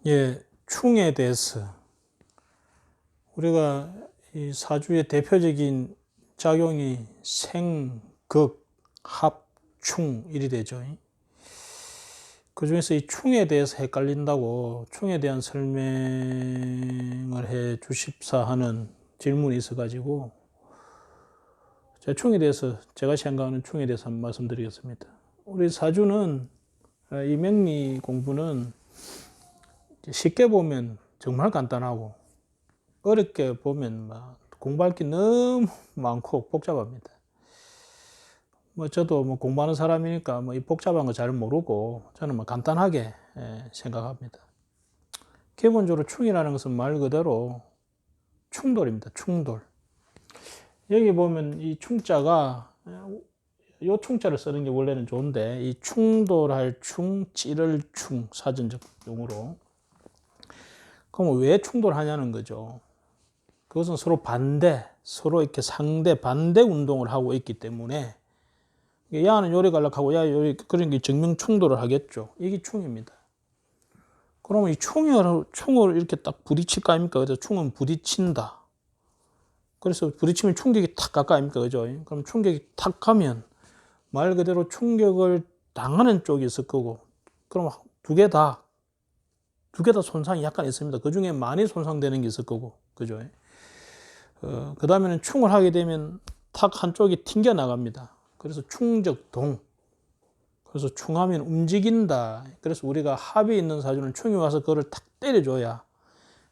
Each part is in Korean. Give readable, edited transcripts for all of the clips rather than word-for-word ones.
예, 충에 대해서 우리가 이 사주의 대표적인 작용이 생, 극, 합, 충 이리 되죠. 그 중에서 이 충에 대해서 헷갈린다고 충에 대한 설명을 해 주십사 하는 질문이 있어가지고 제가 충에 대해서 제가 생각하는 충에 대해서 한번 말씀드리겠습니다. 우리 사주는 이 명리 공부는 쉽게 보면 정말 간단하고 어렵게 보면 막 공부할 게 너무 많고 복잡합니다. 저도 공부하는 사람이니까 이 복잡한 거 잘 모르고 저는 간단하게 생각합니다. 기본적으로 충이라는 것은 말 그대로 충돌입니다. 충돌. 여기 보면 이 충자가 요 충자를 쓰는 게 원래는 좋은데 이 충돌할 충, 찌를 충 사전적 용어로. 그럼 왜 충돌하냐는 거죠. 그것은 서로 반대, 서로 이렇게 상대, 반대 운동을 하고 있기 때문에 야는 요리 가려고 하고 야 요리 그런 게 정면 충돌을 하겠죠. 이게 충입니다. 그러면 이 충을 이렇게 딱 부딪힐까 아닙니까? 그래서 충은 부딪힌다. 그래서 부딪히면 충격이 탁 갈까 아닙니까? 그죠? 그럼 충격이 탁 가면 말 그대로 충격을 당하는 쪽이 있을 거고, 그럼 두 개 다 손상이 약간 있습니다. 그 중에 많이 손상되는 게 있을 거고, 그죠? 그 다음에는 충을 하게 되면 탁 한쪽이 튕겨 나갑니다. 그래서 충적동. 그래서 충하면 움직인다. 그래서 우리가 합이 있는 사주는 충이 와서 그거를 탁 때려줘야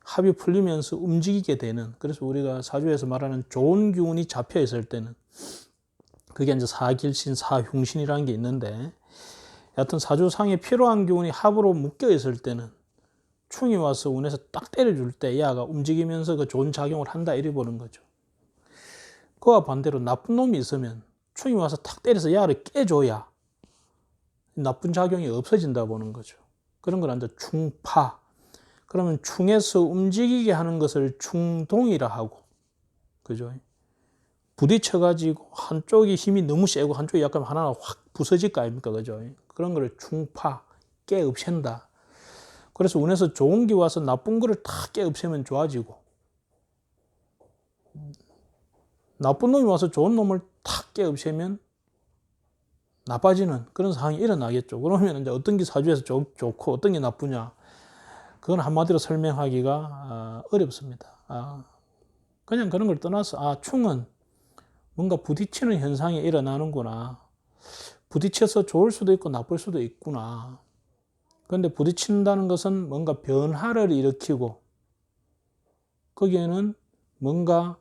합이 풀리면서 움직이게 되는. 그래서 우리가 사주에서 말하는 좋은 기운이 잡혀 있을 때는 그게 이제 사길신, 사흉신이라는 게 있는데, 여하튼 사주상에 필요한 기운이 합으로 묶여 있을 때는 충이 와서 운에서 딱 때려줄 때 야가 움직이면서 그 좋은 작용을 한다 이리 보는 거죠. 그와 반대로 나쁜 놈이 있으면 충이 와서 탁 때려서 야를 깨줘야 나쁜 작용이 없어진다 보는 거죠. 그런 걸 이제 충파. 그러면 충에서 움직이게 하는 것을 충동이라 하고, 그죠? 부딪혀가지고 한쪽이 힘이 너무 세고 한쪽이 약간 하나가 확 부서질 거 아닙니까? 그죠? 그런 거를 충파, 깨없앤다. 그래서 운에서 좋은 기 와서 나쁜 거를 다 깨없애면 좋아지고, 나쁜 놈이 와서 좋은 놈을 탁 깨없애면 나빠지는 그런 상황이 일어나겠죠. 그러면 이제 어떤 게 사주에서 좋고 어떤 게 나쁘냐, 그건 한마디로 설명하기가 어렵습니다. 그냥 그런 걸 떠나서 충은 뭔가 부딪히는 현상이 일어나는구나. 부딪혀서 좋을 수도 있고 나쁠 수도 있구나. 그런데 부딪힌다는 것은 뭔가 변화를 일으키고 거기에는 뭔가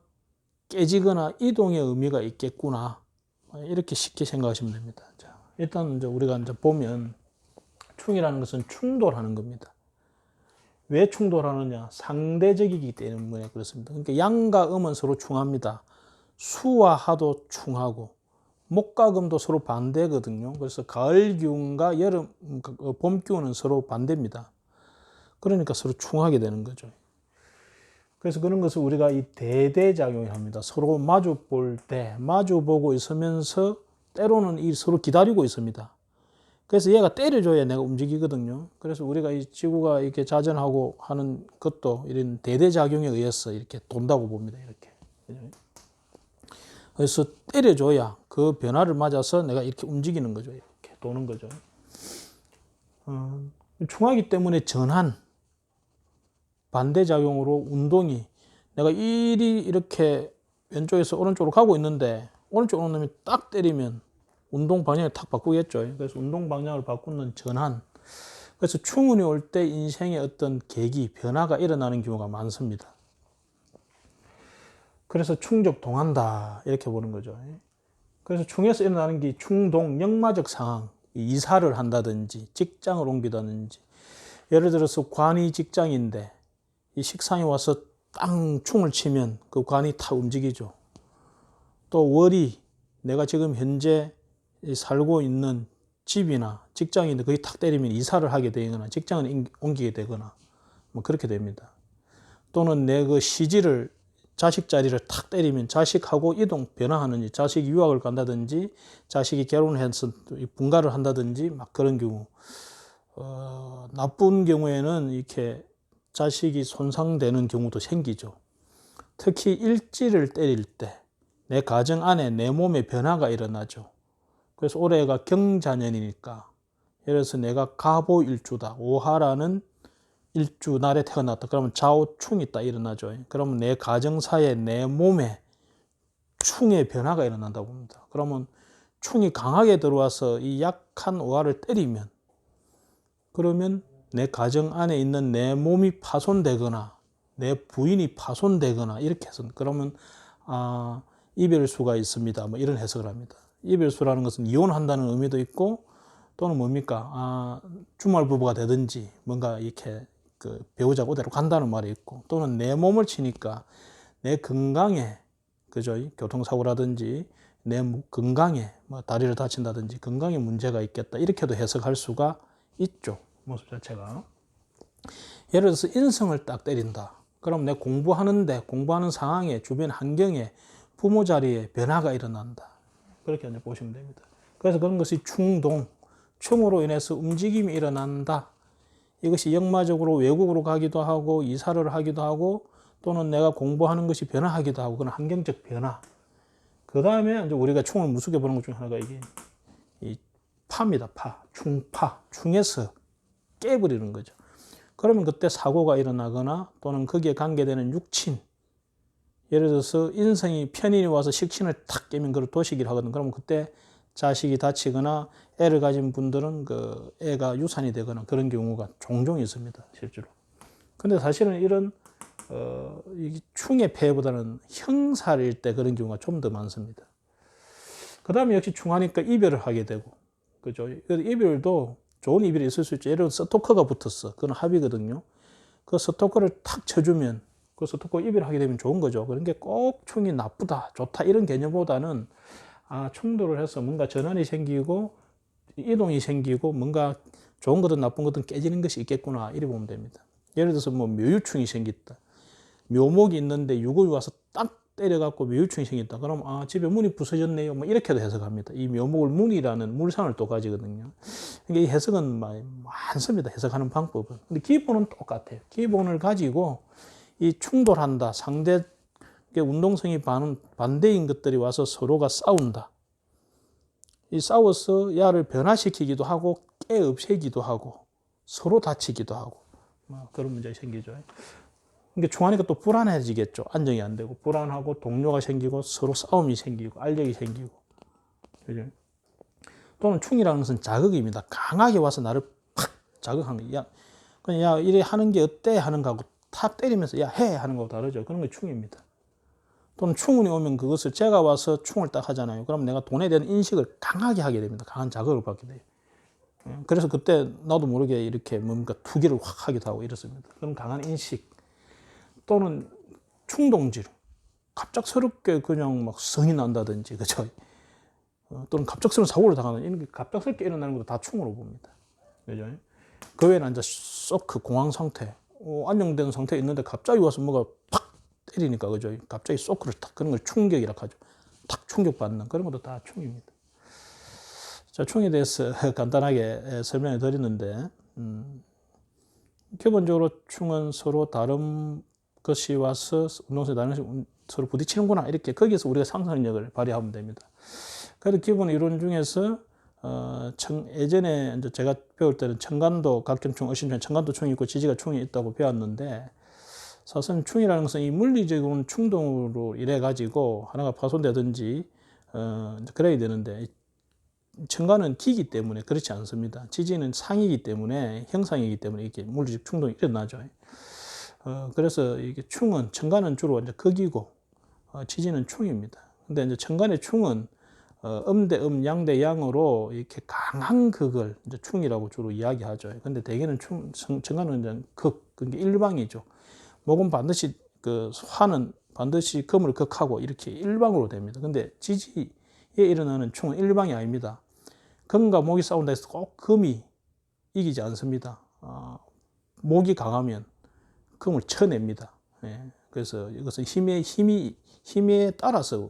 깨지거나 이동의 의미가 있겠구나. 이렇게 쉽게 생각하시면 됩니다. 자, 일단 이제 우리가 이제 보면 충이라는 것은 충돌하는 겁니다. 왜 충돌하느냐? 상대적이기 때문에 그렇습니다. 그러니까 양과 음은 서로 충합니다. 수와 하도 충하고 목과 금도 서로 반대거든요. 그래서 가을 기운과 봄 기운은 서로 반대입니다. 그러니까 서로 충하게 되는 거죠. 그래서 그런 것을 우리가 이 대대작용을 합니다. 서로 마주 볼 때 마주 보고 있으면서 때로는 서로 기다리고 있습니다. 그래서 얘가 때려줘야 내가 움직이거든요. 그래서 우리가 이 지구가 이렇게 자전하고 하는 것도 이런 대대작용에 의해서 이렇게 돈다고 봅니다. 이렇게. 그래서 때려줘야 그 변화를 맞아서 내가 이렇게 움직이는 거죠. 이렇게 도는 거죠. 충하기 때문에 전환, 반대작용으로 운동이 내가 이렇게 왼쪽에서 오른쪽으로 가고 있는데 오른쪽으로 놈이 딱 때리면 운동 방향을 탁 바꾸겠죠. 그래서 운동 방향을 바꾸는 전환. 그래서 충운이 올 때 인생의 어떤 계기, 변화가 일어나는 경우가 많습니다. 그래서 충적동한다 이렇게 보는 거죠. 그래서 충에서 일어나는 게 충동, 역마적 상황, 이사를 한다든지 직장을 옮기다든지, 예를 들어서 관이 직장인데 이 식상에 와서 땅 충을 치면 그 관이 탁 움직이죠. 또 월이 내가 지금 현재 살고 있는 집이나 직장인데 거기 탁 때리면 이사를 하게 되거나 직장을 옮기게 되거나 그렇게 됩니다. 또는 내 그 시지를 자식 자리를 탁 때리면 자식하고 이동 변화하는지, 자식이 유학을 간다든지 자식이 결혼해서 분가를 한다든지 그런 경우, 나쁜 경우에는 이렇게 자식이 손상되는 경우도 생기죠. 특히 일지를 때릴 때 내 가정 안에 내 몸에 변화가 일어나죠. 그래서 올해가 경자년이니까 예를 들어서 내가 갑오일주다. 오하라는 일주 날에 태어났다. 그러면 좌우충이 딱 일어나죠. 그러면 내 가정사에 내 몸에 충의 변화가 일어난다고 봅니다. 그러면 충이 강하게 들어와서 이 약한 오화를 때리면 그러면 내 가정 안에 있는 내 몸이 파손되거나 내 부인이 파손되거나 이렇게 해서 그러면 이별수가 있습니다. 뭐 이런 해석을 합니다. 이별수라는 것은 이혼한다는 의미도 있고 또는 뭡니까? 주말 부부가 되든지 뭔가 이렇게 그 배우자가 그대로 간다는 말이 있고 또는 내 몸을 치니까 내 건강에 그죠? 교통사고라든지 내 건강에 뭐 다리를 다친다든지 건강에 문제가 있겠다 이렇게도 해석할 수가 있죠. 모습 자체가. 예를 들어서 인성을 딱 때린다. 그럼 내 공부하는 상황에 주변 환경에 부모 자리에 변화가 일어난다. 그렇게 이제 보시면 됩니다. 그래서 그런 것이 충으로 인해서 움직임이 일어난다. 이것이 역마적으로 외국으로 가기도 하고 이사를 하기도 하고 또는 내가 공부하는 것이 변화하기도 하고 그런 환경적 변화. 그 다음에 이제 우리가 충을 무섭게 보는 것 중에 하나가 이게 이 파입니다. 충파. 충에서 깨버리는 거죠. 그러면 그때 사고가 일어나거나 또는 거기에 관계되는 육친. 예를 들어서 인성이 편인이 와서 식신을 탁 깨면 그걸 도식이라 하거든. 그러면 그때 자식이 다치거나 애를 가진 분들은 그 애가 유산이 되거나 그런 경우가 종종 있습니다. 실제로. 근데 사실은 이런 충의 폐해보다는 형살일 때 그런 경우가 좀 더 많습니다. 그 다음에 역시 충하니까 이별을 하게 되고, 그죠? 이별도 좋은 이별이 있을 수 있죠. 예를 들어 스토커가 붙었어. 그건 합의거든요. 그 스토커를 탁 쳐주면 그 스토커 이별하게 되면 좋은 거죠. 그런 게 꼭 충이 나쁘다, 좋다 이런 개념보다는 충돌을 해서 뭔가 전환이 생기고 이동이 생기고 뭔가 좋은 거든 나쁜 거든 깨지는 것이 있겠구나 이렇게 보면 됩니다. 예를 들어서 뭐 묘유충이 생겼다. 묘목이 있는데 유골이 와서 딱 때려갖고 묘유충이 생겼다. 그럼 집에 문이 부서졌네요. 뭐 이렇게도 해석합니다. 이 묘목을 문이라는 물상을 또 가지거든요. 그러니까 이 해석은 많습니다. 해석하는 방법은. 근데 기본은 똑같아요. 기본을 가지고 이 충돌한다. 상대 운동성이 반대인 것들이 와서 서로가 싸운다. 이 싸워서 야를 변화시키기도 하고 깨 없애기도 하고 서로 다치기도 하고 그런 문제가 생기죠. 그러니까 충하니까 또 불안해지겠죠. 안정이 안 되고 불안하고 동료가 생기고 서로 싸움이 생기고 알력이 생기고. 그죠? 또는 충이라는 것은 자극입니다. 강하게 와서 나를 팍 자극하는 거야. 그냥 야 이래 하는 게 어때 하는 거하고 탁 때리면서 야 해 하는 거하고 다르죠. 그런 게 충입니다. 또는 충운이 오면 그것을 제가 와서 충을 딱 하잖아요. 그럼 내가 돈에 대한 인식을 강하게 하게 됩니다. 강한 자극을 받게 돼요. 그래서 그때 나도 모르게 이렇게 뭔가 투기를 확 하기도 하고 이렇습니다. 그럼 강한 인식 또는 충동질, 갑작스럽게 그냥 막 성이 난다든지, 그죠? 또는 갑작스러운 사고를 당하는 이런 게 갑작스럽게 일어나는 것도 다 충으로 봅니다. 그죠? 그 외에는 이제 쇼크, 공황 상태, 안정된 상태에 있는데 갑자기 와서 뭐가 팍 때리니까, 그죠? 갑자기 쇼크를 탁, 그런 걸 충격이라 하죠. 탁 충격받는 그런 것도 다 충입니다. 자, 충에 대해서 간단하게 설명해 드렸는데, 기본적으로 충은 서로 다른 것이 와서 운동성이 다른 것이 서로 부딪히는구나. 이렇게 거기에서 우리가 상상력을 발휘하면 됩니다. 그래도 기본 이론 중에서 예전에 이제 제가 배울 때는 청간도, 각경충, 어심충, 청간도 충이 있고 지지가 충이 있다고 배웠는데 사실은 충이라는 것은 이 물리적인 충동으로 인해 가지고 하나가 파손되든지 그래야 되는데 청간은 기기 때문에 그렇지 않습니다. 지지는 상이기 때문에 형상이기 때문에 이렇게 물리적 충동이 일어나죠. 그래서 이게 충은 청간은 주로 이제 극이고 지지는 충입니다. 근데 이제 청간의 충은 음대 음, 양대 양으로 이렇게 강한 극을 이제 충이라고 주로 이야기하죠. 근데 대개는 청간은 이제 극, 그게 일방이죠. 목은 반드시 화는 반드시 금을 극하고 이렇게 일방으로 됩니다. 근데 지지에 일어나는 충은 일방이 아닙니다. 금과 목이 싸운다 해서 꼭 금이 이기지 않습니다. 목이 강하면 금을 쳐냅니다. 예. 그래서 이것은 힘에 따라서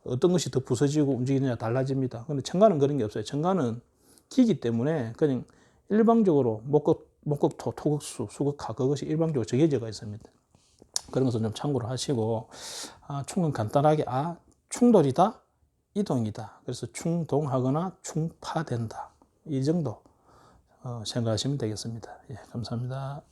어떤 것이 더 부서지고 움직이느냐 달라집니다. 근데 청간은 그런 게 없어요. 청간은 기기 때문에 그냥 일방적으로 목극토, 토극수, 수극하 그것이 일방적으로 정해져 있습니다. 그런 것은 좀 참고를 하시고 충은 간단하게 충돌이다, 이동이다. 그래서 충동하거나 충파된다. 이 정도 생각하시면 되겠습니다. 예, 감사합니다.